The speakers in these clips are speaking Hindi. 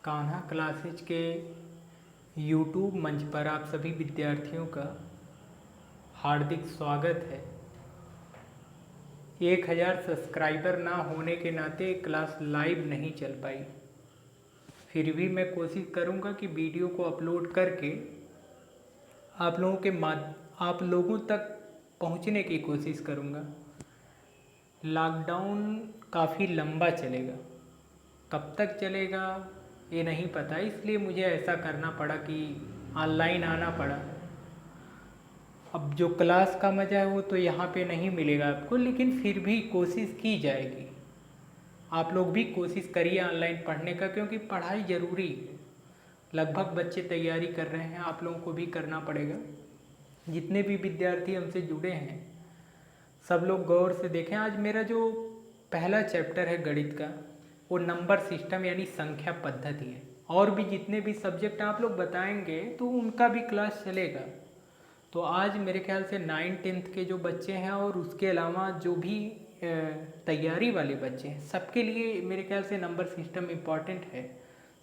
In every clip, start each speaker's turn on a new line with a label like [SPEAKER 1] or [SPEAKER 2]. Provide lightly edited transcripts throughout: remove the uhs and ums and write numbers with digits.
[SPEAKER 1] कान्हा क्लासेज के यूट्यूब मंच पर आप सभी विद्यार्थियों का हार्दिक स्वागत है। 1000 सब्सक्राइबर ना होने के नाते क्लास लाइव नहीं चल पाई। फिर भी मैं कोशिश करूंगा कि वीडियो को अपलोड करके आप लोगों तक पहुंचने की कोशिश करूंगा। लॉकडाउन काफ़ी लंबा चलेगा, कब तक चलेगा ये नहीं पता, इसलिए मुझे ऐसा करना पड़ा कि ऑनलाइन आना पड़ा। अब जो क्लास का मज़ा है वो तो यहाँ पे नहीं मिलेगा आपको, लेकिन फिर भी कोशिश की जाएगी। आप लोग भी कोशिश करिए ऑनलाइन पढ़ने का, क्योंकि पढ़ाई ज़रूरी है। लगभग बच्चे तैयारी कर रहे हैं, आप लोगों को भी करना पड़ेगा। जितने भी विद्यार्थी हमसे जुड़े हैं सब लोग गौर से देखें। आज मेरा जो पहला चैप्टर है गणित का, वो नंबर सिस्टम यानी संख्या पद्धति है। और भी जितने भी सब्जेक्ट आप लोग बताएंगे तो उनका भी क्लास चलेगा। तो आज मेरे ख्याल से 9th-10th के जो बच्चे हैं और उसके अलावा जो भी तैयारी वाले बच्चे हैं, सबके लिए मेरे ख्याल से नंबर सिस्टम इम्पॉर्टेंट है,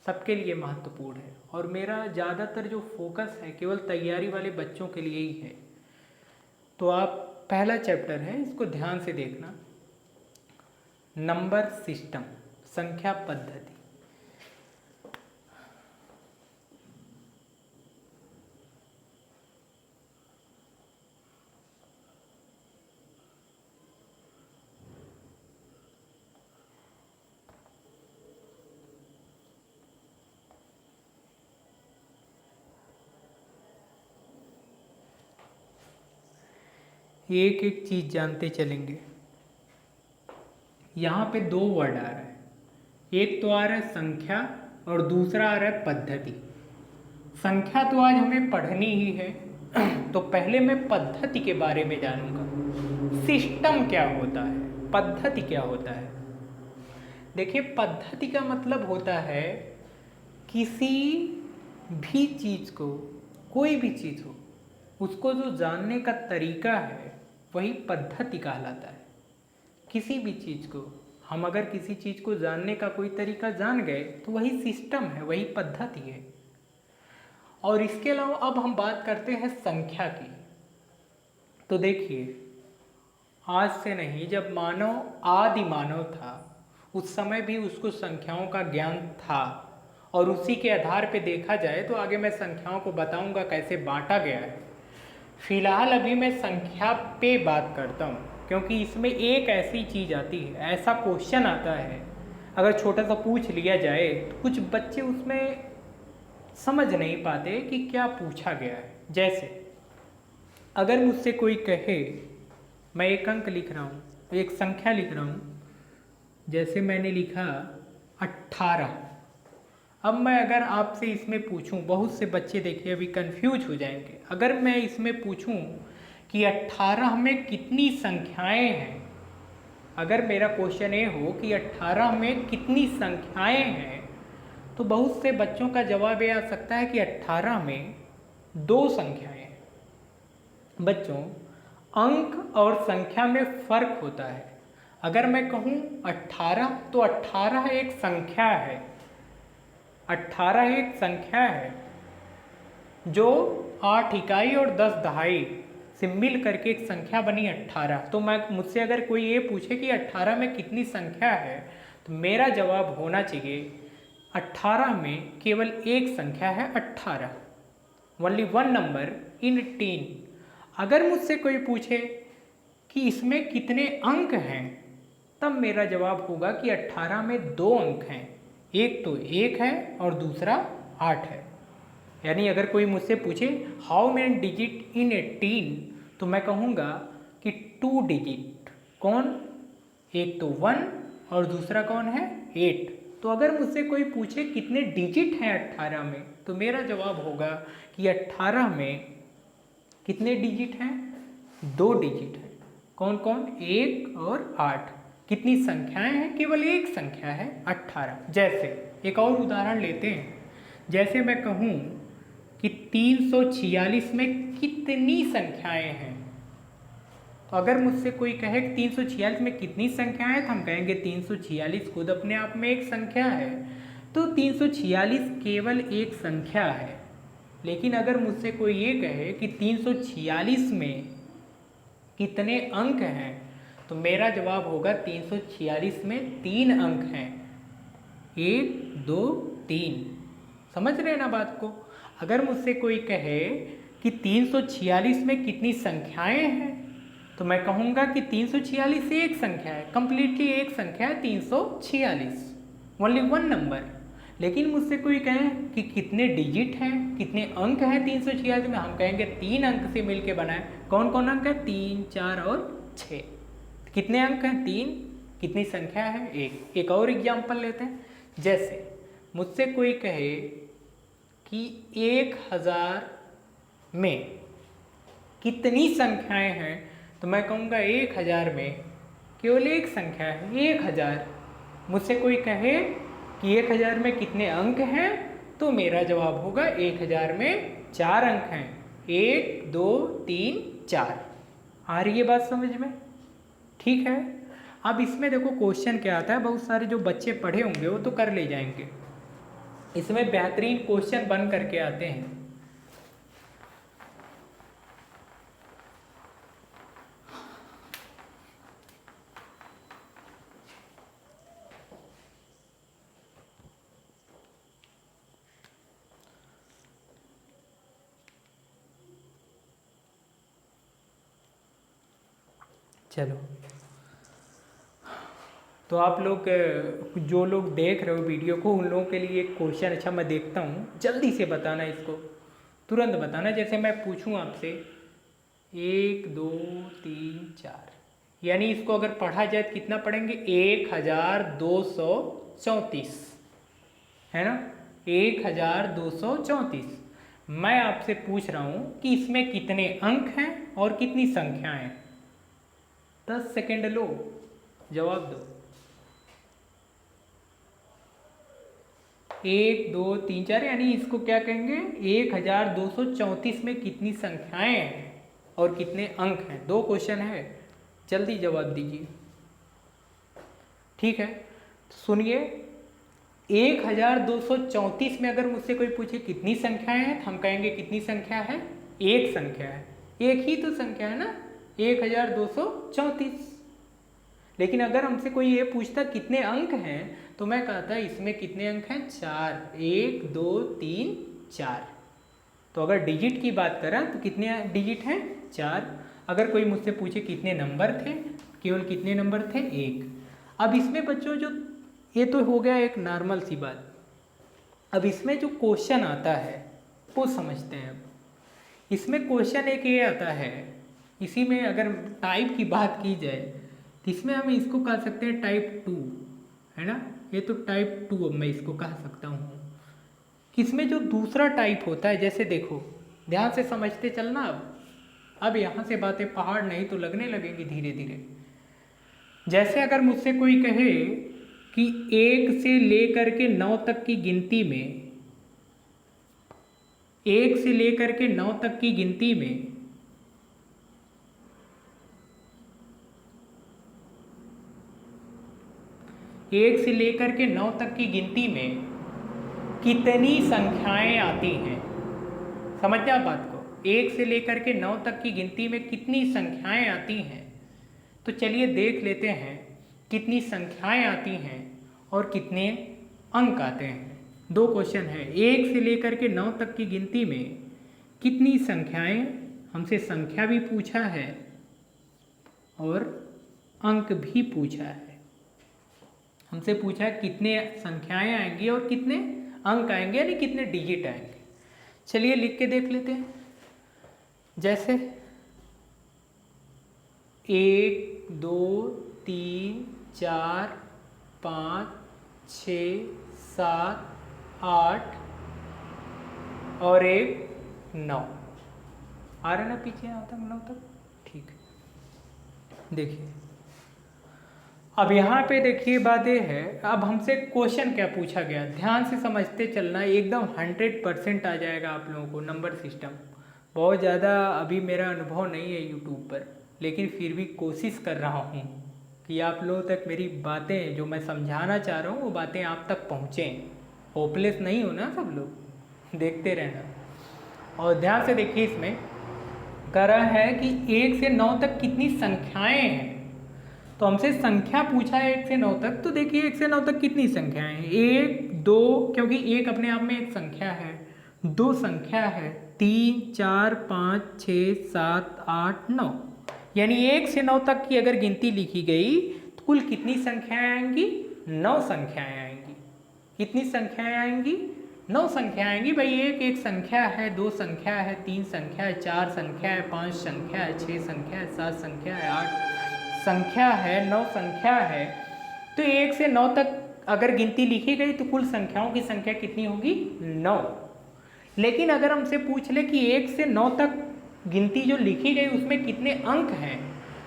[SPEAKER 1] सबके लिए महत्वपूर्ण है। और मेरा ज़्यादातर जो फोकस है केवल तैयारी वाले बच्चों के लिए ही है। तो आप पहला चैप्टर है, इसको ध्यान से देखना। नंबर सिस्टम, संख्या पद्धति। एक एक चीज जानते चलेंगे। यहाँ पे 2 वर्ड आ रहा है, एक तो आ रहा है संख्या और दूसरा आ रहा है पद्धति। संख्या तो आज हमें पढ़नी ही है, तो पहले मैं पद्धति के बारे में जानूंगा। सिस्टम क्या होता है, पद्धति क्या होता है। देखिए, पद्धति का मतलब होता है किसी भी चीज़ को, कोई भी चीज़ हो, उसको जो जानने का तरीका है वही पद्धति कहलाता है। किसी भी चीज़ को हम अगर किसी चीज़ को जानने का कोई तरीका जान गए तो वही सिस्टम है, वही पद्धति है। और इसके अलावा अब हम बात करते हैं संख्या की। तो देखिए, आज से नहीं, जब मानव आदि मानव था उस समय भी उसको संख्याओं का ज्ञान था। और उसी के आधार पे देखा जाए तो आगे मैं संख्याओं को बताऊंगा कैसे बांटा गया है। फिलहाल अभी मैं संख्या पे बात करता हूँ, क्योंकि इसमें एक ऐसी चीज़ आती है, ऐसा क्वेश्चन आता है, अगर छोटा सा पूछ लिया जाए तो कुछ बच्चे उसमें समझ नहीं पाते कि क्या पूछा गया है। जैसे अगर मुझसे कोई कहे, मैं एक अंक लिख रहा हूँ, एक संख्या लिख रहा हूँ, जैसे मैंने लिखा 18। अब मैं अगर आपसे इसमें पूछूं, बहुत से बच्चे देखिए अभी कंफ्यूज हो जाएंगे, अगर मैं इसमें पूछूं कि 18 में कितनी संख्याएं हैं, अगर मेरा क्वेश्चन ये हो कि 18 में कितनी संख्याएं हैं, तो बहुत से बच्चों का जवाब ये आ सकता है कि 18 में 2 संख्याएं हैं। बच्चों, अंक और संख्या में फर्क होता है। अगर मैं कहूँ 18, तो 18 एक संख्या है। 18 एक संख्या है जो 8 इकाई और 10 दहाई से मिल करके एक संख्या बनी 18। तो मैं मुझसे अगर कोई ये पूछे कि 18 में कितनी संख्या है, तो मेरा जवाब होना चाहिए 18 में केवल एक संख्या है, 18, ओनली वन नंबर इन 10। अगर मुझसे कोई पूछे कि इसमें कितने अंक हैं, तब मेरा जवाब होगा कि 18 में 2 अंक हैं, एक तो 1 है और दूसरा 8 है। यानी अगर कोई मुझसे पूछे हाउ मेनी डिजिट इन 18, तो मैं कहूँगा कि 2 डिजिट। कौन? एक तो 1 और दूसरा कौन है? 8। तो अगर मुझसे कोई पूछे कितने डिजिट हैं 18 में, तो मेरा जवाब होगा कि 18 में कितने डिजिट हैं? 2 डिजिट हैं। कौन कौन? 1 और 8। कितनी संख्याएं हैं? केवल एक संख्या है, 18। जैसे एक और उदाहरण लेते हैं, जैसे मैं कहूँ कि 346 में कितनी संख्याएं हैं, तो अगर मुझसे कोई कहे कि 346 में कितनी संख्याएं हैं, तो हम कहेंगे 346 खुद अपने आप में एक संख्या है। तो 346 केवल एक संख्या है, लेकिन अगर मुझसे कोई ये कहे कि 346 में कितने अंक हैं, तो मेरा जवाब होगा 346 में 3 अंक हैं, 1 2 3। समझ रहे हैं ना बात को? अगर मुझसे कोई कहे कि 346 में कितनी संख्याएं हैं, तो मैं कहूँगा कि 346 एक संख्या है, कंप्लीटली एक संख्या है 346, ओनली वन नंबर। लेकिन मुझसे कोई कहे कि कितने डिजिट हैं, कितने अंक हैं 346 में, हम कहेंगे 3 अंक से मिलके बना है। कौन कौन अंक है? 3 4 और 6। कितने अंक हैं? 3। कितनी संख्या है? एक और एग्जाम्पल लेते हैं। जैसे मुझसे कोई कहे कि 1000 में कितनी संख्याएं हैं, तो मैं कहूँगा 1000 में केवल एक संख्या है, 1000। मुझसे कोई कहे कि 1000 में कितने अंक हैं, तो मेरा जवाब होगा 1000 में 4 अंक हैं, 1 2 3 4। आ रही है बात समझ में? ठीक है। अब इसमें देखो क्वेश्चन क्या आता है, बहुत सारे जो बच्चे पढ़े होंगे वो तो कर ले जाएंगे। इसमें बेहतरीन क्वेश्चन बन करके आते हैं। चलो, तो आप लोग जो लोग देख रहे हो वीडियो को, उन लोगों के लिए एक क्वेश्चन, अच्छा मैं देखता हूँ, जल्दी से बताना, इसको तुरंत बताना। जैसे मैं पूछूं आपसे 1 2 3 4, यानी इसको अगर पढ़ा जाए तो कितना पढ़ेंगे? 1234, है ना? 1234। मैं आपसे पूछ रहा हूँ कि इसमें कितने अंक हैं और कितनी संख्याएं? 10 सेकेंड लो, जवाब दो। 1 2 3 4, यानी इसको क्या कहेंगे? 1234 में कितनी संख्याएं हैं और कितने अंक हैं? 2 क्वेश्चन है, जल्दी जवाब दीजिए। ठीक है, सुनिए, 1234 में अगर मुझसे कोई पूछे कितनी संख्याएं हैं, तो हम कहेंगे कितनी संख्या है? एक संख्या है, एक ही तो संख्या है ना, 1234। लेकिन अगर हमसे कोई ये पूछता कितने अंक हैं, तो मैं कहता इसमें कितने अंक हैं? 4, 1 2 3 4। तो अगर डिजिट की बात करें तो कितने डिजिट हैं? 4। अगर कोई मुझसे पूछे कितने नंबर थे, केवल कितने नंबर थे? 1। अब इसमें बच्चों जो, ये तो हो गया एक नॉर्मल सी बात। अब इसमें जो क्वेश्चन आता है वो समझते हैं। अब इसमें क्वेश्चन एक ये आता है, इसी में अगर टाइप की बात की जाए तो इसमें हम इसको कह सकते हैं टाइप 2, है ना? ये तो टाइप 2 अब मैं इसको कह सकता हूँ। इसमें जो दूसरा टाइप होता है, जैसे देखो, ध्यान से समझते चलना। अब यहाँ से बातें पहाड़ नहीं तो लगने लगेंगी धीरे धीरे। जैसे अगर मुझसे कोई कहे कि 1 से लेकर के 9 तक की गिनती में, 1 से लेकर के 9 तक की गिनती में एक से लेकर के 9 तक की गिनती में कितनी संख्याएं आती हैं? समझते आप बात को? 1 से लेकर के 9 तक की गिनती में कितनी संख्याएं आती हैं? तो चलिए देख लेते हैं कितनी संख्याएं आती हैं और कितने अंक आते हैं। 2 क्वेश्चन है, 1 से लेकर के 9 तक की गिनती में कितनी संख्याएं, हमसे संख्या भी पूछा है और अंक भी पूछा है। हमसे पूछा है कितने संख्याएं आएंगी और कितने अंक आएंगे, यानी कितने डिजिट आएंगे। चलिए लिख के देख लेते हैं। जैसे 1 2 3 4 5 6 7 8 और 1 9। आ रहा ना पीछे यहाँ तक? 9 तक, ठीक है। देखिए, अब यहाँ पे देखिए बात ये है, अब हमसे क्वेश्चन क्या पूछा गया, ध्यान से समझते चलना, एकदम 100% आ जाएगा आप लोगों को नंबर सिस्टम। बहुत ज़्यादा अभी मेरा अनुभव नहीं है यूट्यूब पर, लेकिन फिर भी कोशिश कर रहा हूँ कि आप लोगों तक मेरी बातें जो मैं समझाना चाह रहा हूँ वो बातें आप तक पहुँचें। होपलेस नहीं हो ना सब लोग, देखते रहना। और ध्यान से देखिए, इसमें कह रहा है कि 1 से 9 तक कितनी संख्याएं हैं। तो हमसे संख्या पूछा है 1 से 9 तक, तो देखिए 1 से 9 तक कितनी संख्याएं हैं। 1 2, क्योंकि 1 अपने आप में एक संख्या है, 2 संख्या है, 3 4 5 6 7 8 9, यानी 1 से 9 तक की अगर गिनती लिखी गई तो कुल कितनी संख्याएं आएंगी? 9 संख्याएं आएंगी। कितनी संख्याएं आएंगी? 9 संख्या आएंगी भाई। एक संख्या है, 2 संख्या है, 3 संख्या है, 4 संख्या है, 5 संख्या है, 6 संख्या है, 7 संख्या है, 8 संख्या है, 9 संख्या है। तो 1 से 9 तक अगर गिनती लिखी गई तो कुल संख्याओं की संख्या कितनी होगी? 9। लेकिन अगर हमसे पूछ ले कि 1 से 9 तक गिनती जो लिखी गई उसमें कितने अंक हैं,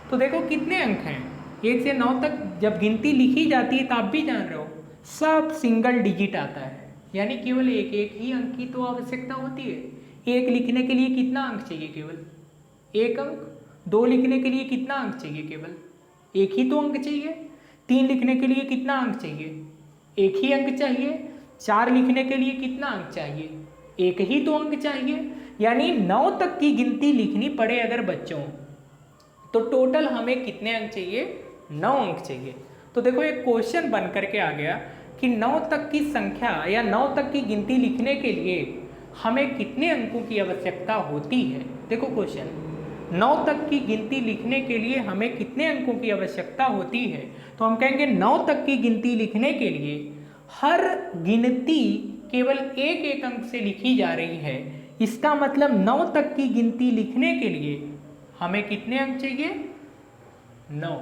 [SPEAKER 1] तो देखो कितने अंक हैं। 1 से 9 तक जब गिनती लिखी जाती है तो आप भी जान रहे हो सब सिंगल डिजिट आता है, यानी केवल एक ही अंक की तो आवश्यकता होती है। 1 लिखने के लिए कितना अंक चाहिए? केवल 1 अंक। 2 लिखने के लिए कितना अंक चाहिए? केवल 1 ही तो अंक चाहिए। 3 लिखने के लिए कितना अंक चाहिए? 1 ही अंक चाहिए। 4 लिखने के लिए कितना अंक चाहिए? 1 ही तो अंक चाहिए। यानी 9 तक की गिनती लिखनी पड़े अगर बच्चों, तो टोटल हमें कितने अंक चाहिए? 9 अंक चाहिए। तो देखो एक क्वेश्चन बन करके आ गया कि 9 तक की संख्या या 9 तक की गिनती लिखने के लिए हमें कितने अंकों की आवश्यकता होती है। देखो क्वेश्चन, 9 तक की गिनती लिखने के लिए हमें कितने अंकों की आवश्यकता होती है। तो हम कहेंगे 9 तक की गिनती लिखने के लिए हर गिनती केवल एक अंक से लिखी जा रही है। इसका मतलब 9 तक की गिनती लिखने के लिए हमें कितने अंक चाहिए? 9।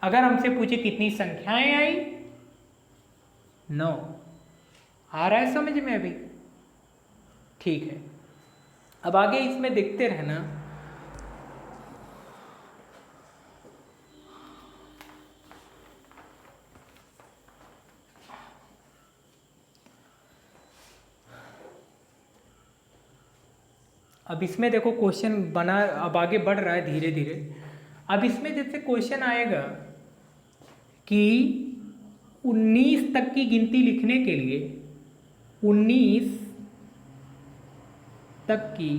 [SPEAKER 1] अगर हमसे पूछे कितनी संख्याएं आई? 9। आ रहा है समझ में अभी? ठीक है, अब आगे इसमें देखते रहना। अब इसमें देखो क्वेश्चन बना, अब आगे बढ़ रहा है धीरे धीरे। अब इसमें जैसे क्वेश्चन आएगा कि 19 तक की गिनती लिखने के लिए 19 तक की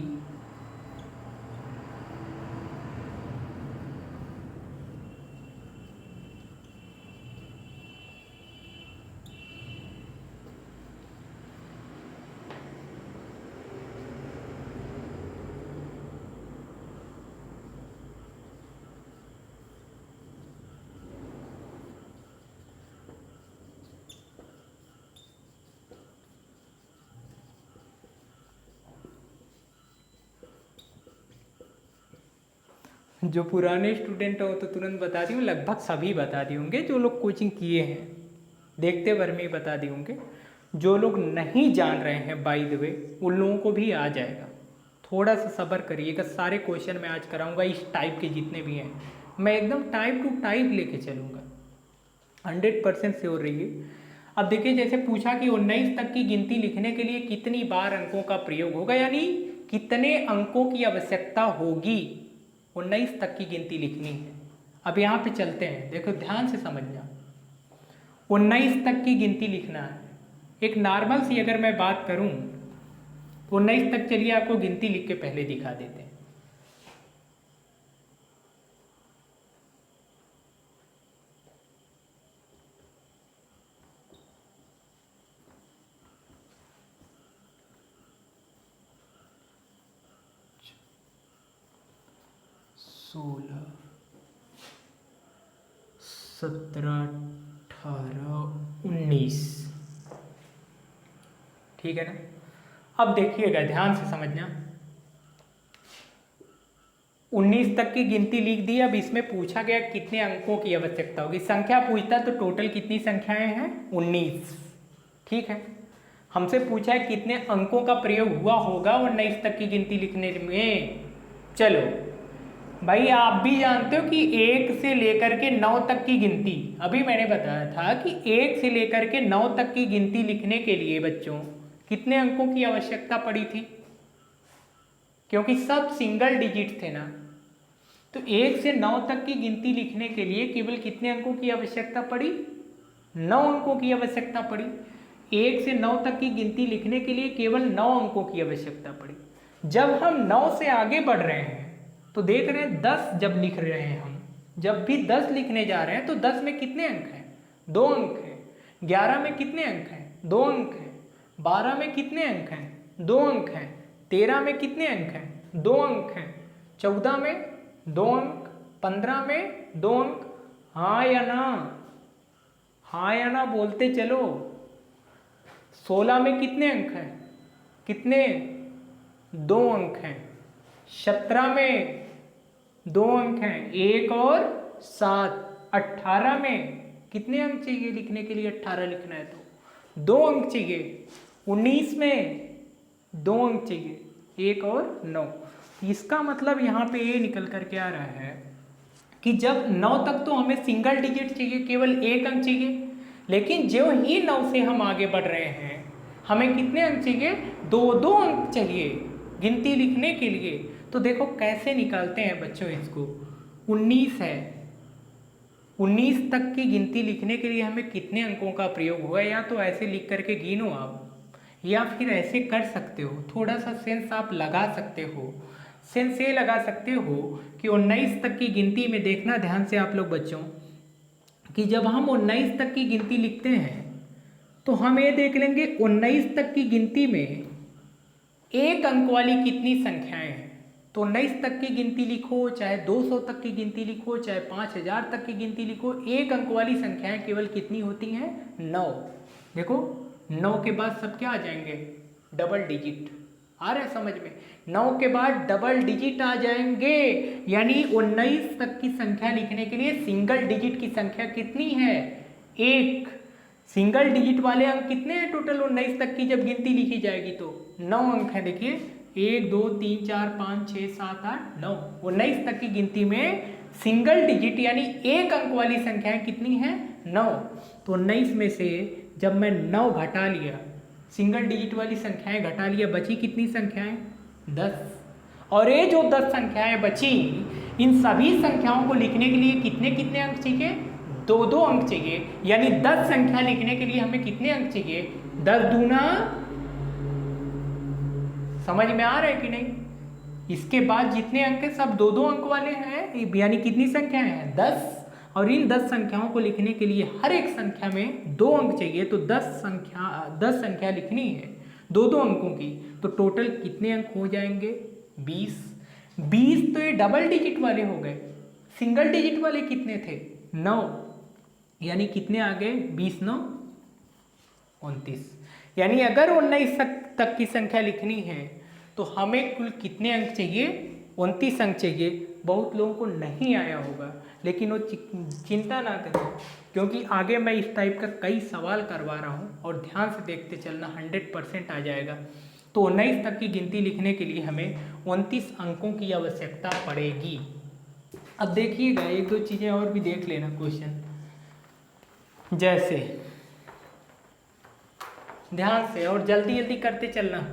[SPEAKER 1] जो पुराने स्टूडेंट हो तो तुरंत बता दी हूँ, लगभग सभी बता दिए होंगे जो लोग कोचिंग किए हैं, देखते भर में ही बता दिए होंगे। जो लोग नहीं जान रहे हैं बाय द वे, उन लोगों को भी आ जाएगा। थोड़ा सा सब्र करिएगा, सारे क्वेश्चन मैं आज कराऊंगा इस टाइप के जितने भी हैं, मैं एकदम टाइप टू टाइप लेके चलूँगा, 100% श्योर रहिए। अब देखिए जैसे पूछा कि 19 तक की गिनती लिखने के लिए कितनी बार अंकों का प्रयोग होगा, यानी कितने अंकों की आवश्यकता होगी 19 तक की गिनती लिखनी है। अब यहाँ पे चलते हैं, देखो ध्यान से समझना। 19 तक की गिनती लिखना है, एक नॉर्मल सी अगर मैं बात करूँ 19 तक, चलिए आपको गिनती लिख के पहले दिखा देते हैं। सोलह, 17, 18, 19, ठीक है ना। अब देखिएगा ध्यान से समझना, 19 तक की गिनती लिख दी। अब इसमें पूछा गया कितने अंकों की आवश्यकता होगी, संख्या पूछता तो टोटल कितनी संख्याएं हैं? 19, ठीक है। हमसे पूछा है कितने अंकों का प्रयोग हुआ होगा 19 तक की गिनती लिखने में। चलो भाई, आप भी जानते हो कि 1 से लेकर के 9 तक की गिनती, अभी मैंने बताया था कि 1 से लेकर के 9 तक की गिनती लिखने के लिए बच्चों कितने अंकों की आवश्यकता पड़ी थी, क्योंकि सब सिंगल डिजिट थे ना। तो 1 से 9 तक की गिनती लिखने के लिए केवल कितने अंकों की आवश्यकता पड़ी? 9 अंकों की आवश्यकता पड़ी। 1 से 9 तक की गिनती लिखने के लिए केवल 9 अंकों की आवश्यकता पड़ी। जब हम 9 से आगे बढ़ रहे हैं तो देख रहे हैं 10 जब लिख रहे हैं हम, जब भी 10 लिखने जा रहे हैं तो 10 में कितने अंक हैं? 2 अंक हैं। 11 में कितने अंक हैं? 2 अंक हैं। 12 में कितने अंक हैं? 2 अंक हैं। 13 में कितने अंक हैं? 2 अंक हैं। 14 में 2 अंक। 15 में 2 अंक। हाँ या ना? हाँ या ना बोलते चलो। 16 में कितने अंक हैं? कितने? 2 अंक हैं। 17 में 2 अंक हैं, 1 और 7। 18 में कितने अंक चाहिए लिखने के लिए? 18 लिखना है तो 2 अंक चाहिए। 19 में 2 अंक चाहिए, 1 और 9। इसका मतलब यहाँ पे ये निकल करके आ रहा है कि जब 9 तक तो हमें सिंगल डिजिट चाहिए, केवल 1 अंक चाहिए, लेकिन जो ही 9 से हम आगे बढ़ रहे हैं हमें कितने अंक चाहिए? 2-2 अंक चाहिए गिनती लिखने के लिए। तो देखो कैसे निकालते हैं बच्चों इसको। 19 है, 19 तक की गिनती लिखने के लिए हमें कितने अंकों का प्रयोग हुआ? या तो ऐसे लिख करके गिनो आप, या फिर ऐसे कर सकते हो, थोड़ा सा सेंस आप लगा सकते हो। सेंस ये लगा सकते हो कि 19 तक की गिनती में देखना ध्यान से आप लोग बच्चों, कि जब हम 19 तक की गिनती लिखते हैं तो हम ये देख लेंगे 19 तक की गिनती में 1 अंक वाली कितनी संख्याएं हैं। तो 19 तक की गिनती लिखो, चाहे 200 तक की गिनती लिखो, चाहे 5000 तक की गिनती लिखो, 1 अंक वाली संख्याएं केवल कितनी होती हैं? 9। देखो 9 के बाद सब क्या आ जाएंगे? Double digit. आ रहा है समझ में? 9 के बाद डबल डिजिट आ जाएंगे, यानी 19 तक की संख्या लिखने के लिए सिंगल डिजिट की संख्या कितनी है? 1। सिंगल डिजिट वाले अंक कितने हैं टोटल 19 तक की जब गिनती लिखी जाएगी? तो 9 अंक है। देखिए 1 2 3 4 5 6 7 8 9। 19 तक की गिनती में सिंगल डिजिट यानी 1 अंक वाली संख्याएं कितनी हैं? 9। तो 19 में से जब मैं 9 घटा लिया, सिंगल डिजिट वाली संख्याएं घटा लिया, बची कितनी संख्याएं? 10। और ये जो 10 संख्याएं बची, इन सभी संख्याओं को लिखने के लिए कितने कितने अंक चाहिए? 2-2 अंक चाहिए। यानी 10 संख्या लिखने के लिए हमें कितने अंक चाहिए? 10 दूना, समझ में आ रहा है कि नहीं? इसके बाद जितने अंक हैं सब 2-2 अंक वाले हैं, यानी कितनी संख्याएं हैं? 10। और इन 10 संख्याओं को लिखने के लिए हर एक संख्या में 2 अंक चाहिए। तो 10 संख्या लिखनी है 2-2 अंकों की, तो टोटल कितने अंक हो जाएंगे? 20। 20 तो ये डबल डिजिट वाले हो गए। सिंगल डिजिट वाले कितने थे? 9। यानी कितने आ गए? 20 9 29। यानी अगर 19 तक की संख्या लिखनी है तो हमें कुल कितने अंक चाहिए? 29 अंक चाहिए। बहुत लोगों को नहीं आया होगा, लेकिन वो चिंता ना करें, क्योंकि आगे मैं इस टाइप का कई सवाल करवा रहा हूँ और ध्यान से देखते चलना, 100% आ जाएगा। तो 19 तक की गिनती लिखने के लिए हमें 29 अंकों की आवश्यकता पड़ेगी। अब देखिएगा एक दो चीज़ें और भी देख लेना क्वेश्चन, जैसे ध्यान से और जल्दी जल्दी करते चलना।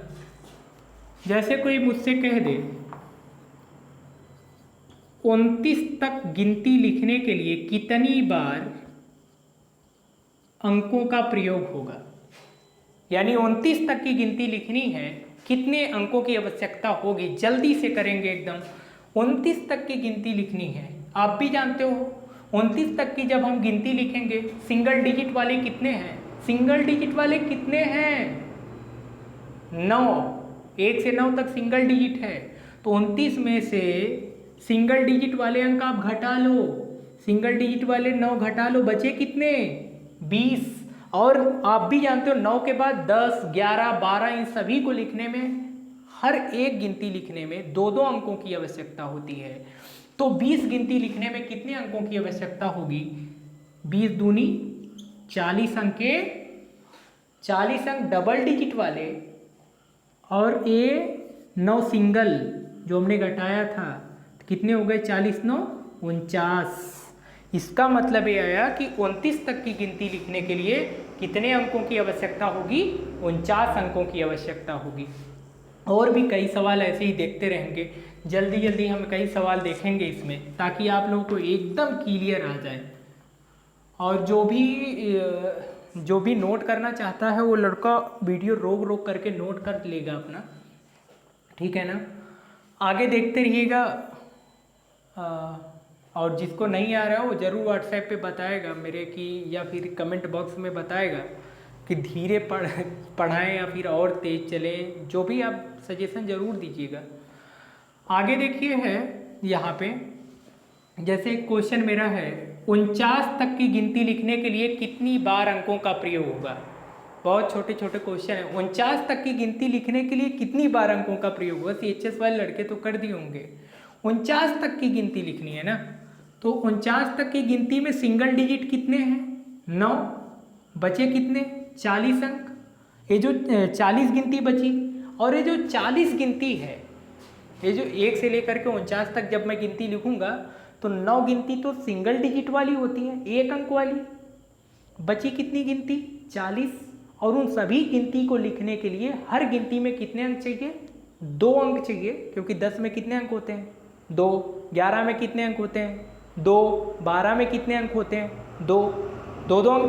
[SPEAKER 1] जैसे कोई मुझसे कह दे 29 तक गिनती लिखने के लिए कितनी बार अंकों का प्रयोग होगा, यानी 29 तक की गिनती लिखनी है, कितने अंकों की आवश्यकता होगी? जल्दी से करेंगे एकदम। 29 तक की गिनती लिखनी है, आप भी जानते हो 29 तक की जब हम गिनती लिखेंगे, सिंगल डिजिट वाले कितने हैं? सिंगल डिजिट वाले कितने हैं? 9। 1 से 9 तक सिंगल डिजिट है। तो 29 में से सिंगल डिजिट वाले अंक आप घटा लो, सिंगल डिजिट वाले 9 घटा लो, बचे कितने? 20। और आप भी जानते हो 9 के बाद 10 11 12 इन सभी को लिखने में, हर एक गिनती लिखने में 2-2 अंकों की आवश्यकता होती है। तो 20 गिनती लिखने में कितने अंकों की आवश्यकता होगी? 20 दूनी 40 अंक के, 40 अंक डबल डिजिट वाले, और ये 9 सिंगल जो हमने घटाया था, कितने हो गए? 40 9 49। इसका मतलब ये आया कि 29 तक की गिनती लिखने के लिए कितने अंकों की आवश्यकता होगी? 49 अंकों की आवश्यकता होगी। और भी कई सवाल ऐसे ही देखते रहेंगे, जल्दी जल्दी हम कई सवाल देखेंगे इसमें, ताकि आप लोगों को एकदम क्लियर आ जाए। और जो भी नोट करना चाहता है वो लड़का वीडियो रोक रोक करके नोट कर लेगा अपना, ठीक है ना। आगे देखते रहिएगा। और जिसको नहीं आ रहा है वो ज़रूर व्हाट्सएप पे बताएगा मेरे कि, या फिर कमेंट बॉक्स में बताएगा कि धीरे पढ़ाएं या फिर और तेज़ चलें, जो भी आप सजेशन ज़रूर दीजिएगा। आगे देखिए है यहाँ पे, जैसे एक क्वेश्चन मेरा है 49 तक की गिनती लिखने के लिए कितनी बार अंकों का प्रयोग होगा। बहुत छोटे छोटे क्वेश्चन है। 49 तक की गिनती लिखने के लिए कितनी बार अंकों का प्रयोग होगा। CHS वाले लड़के तो कर दिए होंगे। 49 तक की गिनती लिखनी है ना, तो 49 तक की गिनती में सिंगल डिजिट कितने हैं, 9, बचे कितने, 40 अंक। ये जो 40 गिनती बची, और ये जो 40 गिनती है, ये जो 1 से लेकर के 49 तक जब मैं गिनती लिखूंगा तो 9 गिनती तो सिंगल डिजिट वाली होती है, 1 अंक वाली। बची कितनी गिनती, 40। और उन सभी गिनती को लिखने के लिए हर गिनती में कितने अंक चाहिए, 2 अंक चाहिए, क्योंकि 10 में कितने अंक होते हैं, 2। 11 में कितने अंक होते हैं, 2। 12 में कितने अंक होते हैं, 2। 2 अंक